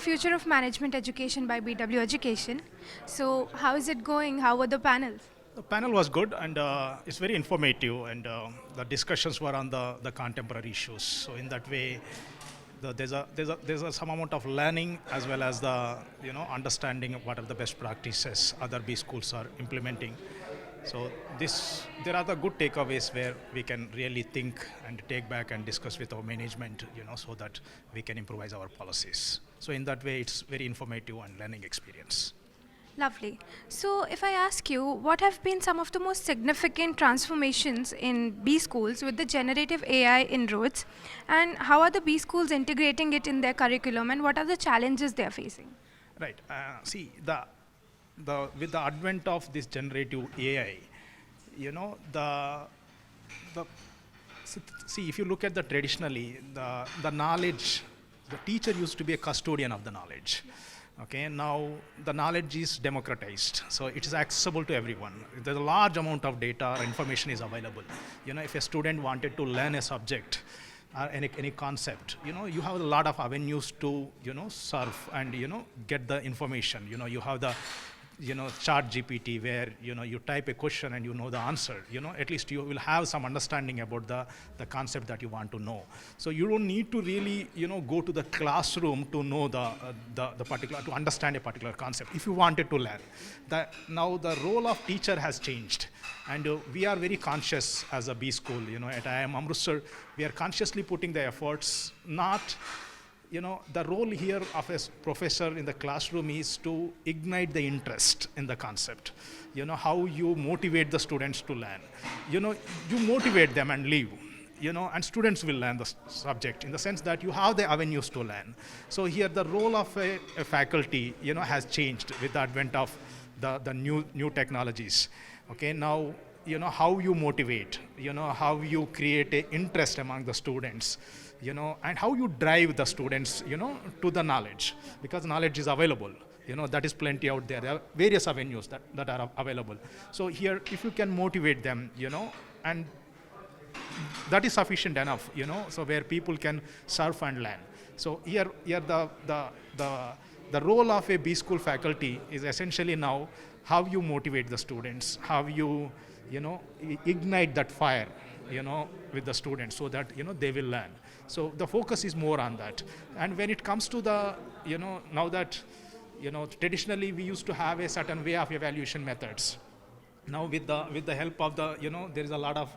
future of management education by BW Education. So, how is it going? How were the panels? The panel was good and it's very informative, and the discussions were on the contemporary issues. So in that way, there's some amount of learning as well as the understanding of what are the best practices other B schools are implementing. So there are the good takeaways where we can really think and take back and discuss with our management, so that we can improvise our policies. So in that way, it's very informative and learning experience. Lovely. So, if I ask you, what have been some of the most significant transformations in B schools with the generative AI inroads, and how are the B schools integrating it in their curriculum, and what are the challenges they are facing? Right. See, the with the advent of this generative AI, you know, the see, if you look at the traditionally, the knowledge, the teacher used to be a custodian of the knowledge. Okay, now the knowledge is democratized, so it is accessible to everyone. There's a large amount of data or information is available. If a student wanted to learn a subject or any concept, you have a lot of avenues to, surf and, get the information. You have the, chat GPT where, you type a question and you know the answer. At least you will have some understanding about the concept that you want to know. So you don't need to really, go to the classroom to know the particular, to understand a particular concept if you wanted to learn. Now the role of teacher has changed, and we are very conscious as a B school, at IIM Amritsar, we are consciously putting the efforts, not the role here of a professor in the classroom is to ignite the interest in the concept. How you motivate the students to learn. You motivate them and leave. And students will learn the subject in the sense that you have the avenues to learn. So here the role of a faculty, has changed with the advent of the new technologies. Okay, now, how you motivate, how you create an interest among the students, and how you drive the students, to the knowledge, because knowledge is available. That is plenty out there. There are various avenues that are available. So here, if you can motivate them, and that is sufficient enough, so where people can surf and learn. So here the role of a B school faculty is essentially now how you motivate the students, how you, ignite that fire, with the students so that, they will learn. So the focus is more on that. And when it comes to the, now that, traditionally we used to have a certain way of evaluation methods. Now with the help of the, there is a lot of,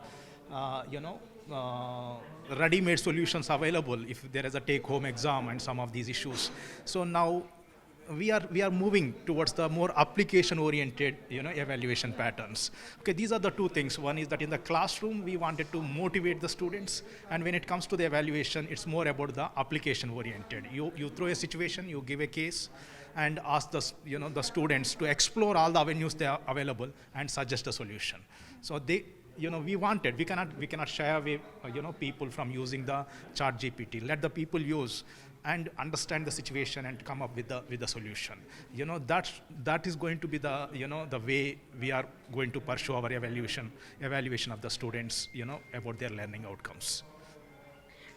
ready-made solutions available if there is a take-home exam and some of these issues. So now we are moving towards the more application-oriented, evaluation patterns. Okay, these are the two things. One is that in the classroom we wanted to motivate the students, and when it comes to the evaluation, it's more about the application-oriented. You throw a situation, you give a case, and ask the students to explore all the avenues they are available and suggest a solution. So we cannot shy away, people from using the chat GPT. Let the people use and understand the situation and come up with the solution. That is going to be the way we are going to pursue our evaluation of the students, about their learning outcomes.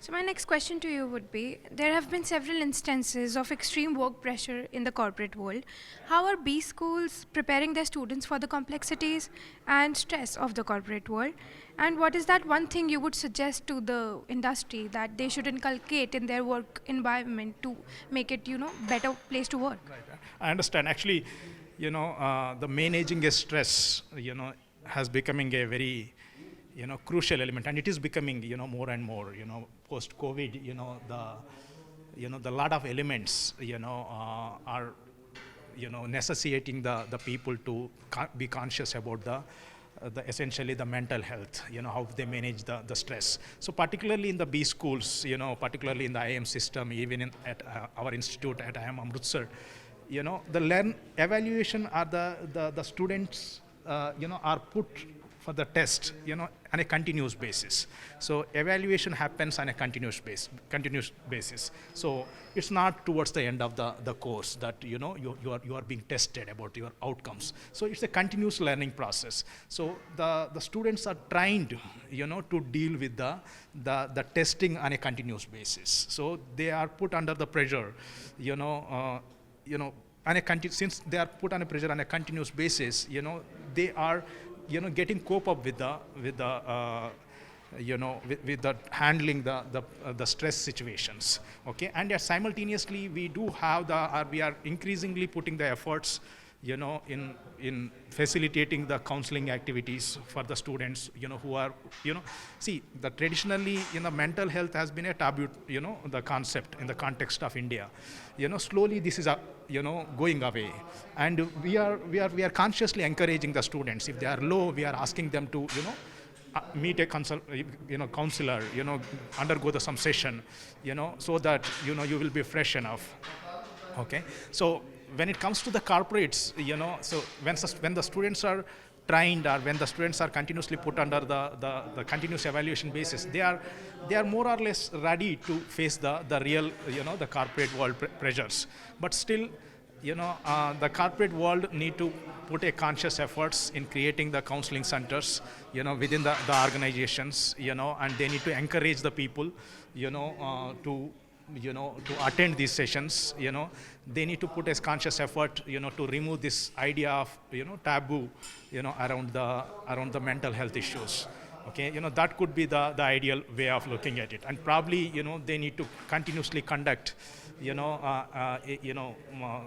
So, my next question to you would be, there have been several instances of extreme work pressure in the corporate world. How are B schools preparing their students for the complexities and stress of the corporate world? And what is that one thing you would suggest to the industry that they should inculcate in their work environment to make it, better place to work? Right. I understand. Actually, the managing a stress, has becoming a very, crucial element, and it is becoming, more and more, post-COVID, the lot of elements, are, necessitating the people to be conscious about essentially the mental health, how they manage the stress. So particularly in the B schools, particularly in the IIM system, even at our institute at IIM Amritsar, the evaluation are the students, are put for the test, on a continuous basis. So evaluation happens on a continuous basis. So it's not towards the end of the course that you are being tested about your outcomes. So it's a continuous learning process. So the students are trained, to deal with the testing on a continuous basis. So they are put under the pressure, since they are put under pressure on a continuous basis, they are, getting cope up with the handling the stress situations. Okay, and simultaneously we do have we are increasingly putting the efforts, in facilitating the counseling activities for the students, who are, see, the traditionally, mental health has been a taboo, the concept in the context of India. Slowly this is, going away, and we are consciously encouraging the students. If they are low, we are asking them to, meet a counselor, undergo some session, so that, you will be fresh enough. Okay, so when it comes to the corporates, so when the students are trained, or when the students are continuously put under the continuous evaluation basis, they are more or less ready to face the real, the corporate world pressures. But still, the corporate world need to put a conscious efforts in creating the counseling centers, within the organizations, and they need to encourage the people, to attend these sessions. They need to put a conscious effort, to remove this idea of, taboo, around the mental health issues. Okay, that could be the ideal way of looking at it. And probably, they need to continuously conduct,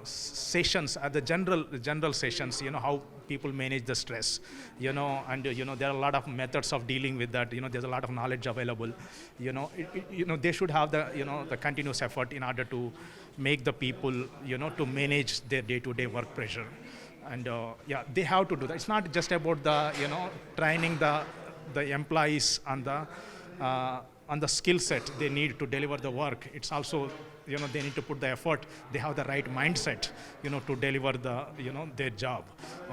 sessions at the general sessions, how people manage the stress, and there are a lot of methods of dealing with that. There's a lot of knowledge available. They should have the continuous effort in order to make the people, to manage their day-to-day work pressure. And they have to do that. It's not just about the, training the employees on the skill set they need to deliver the work. It's also, they need to put the effort. They have the right mindset, to deliver their job.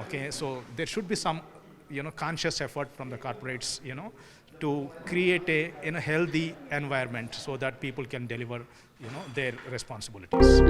Okay, so there should be some, conscious effort from the corporates, to create a healthy environment so that people can deliver, their responsibilities.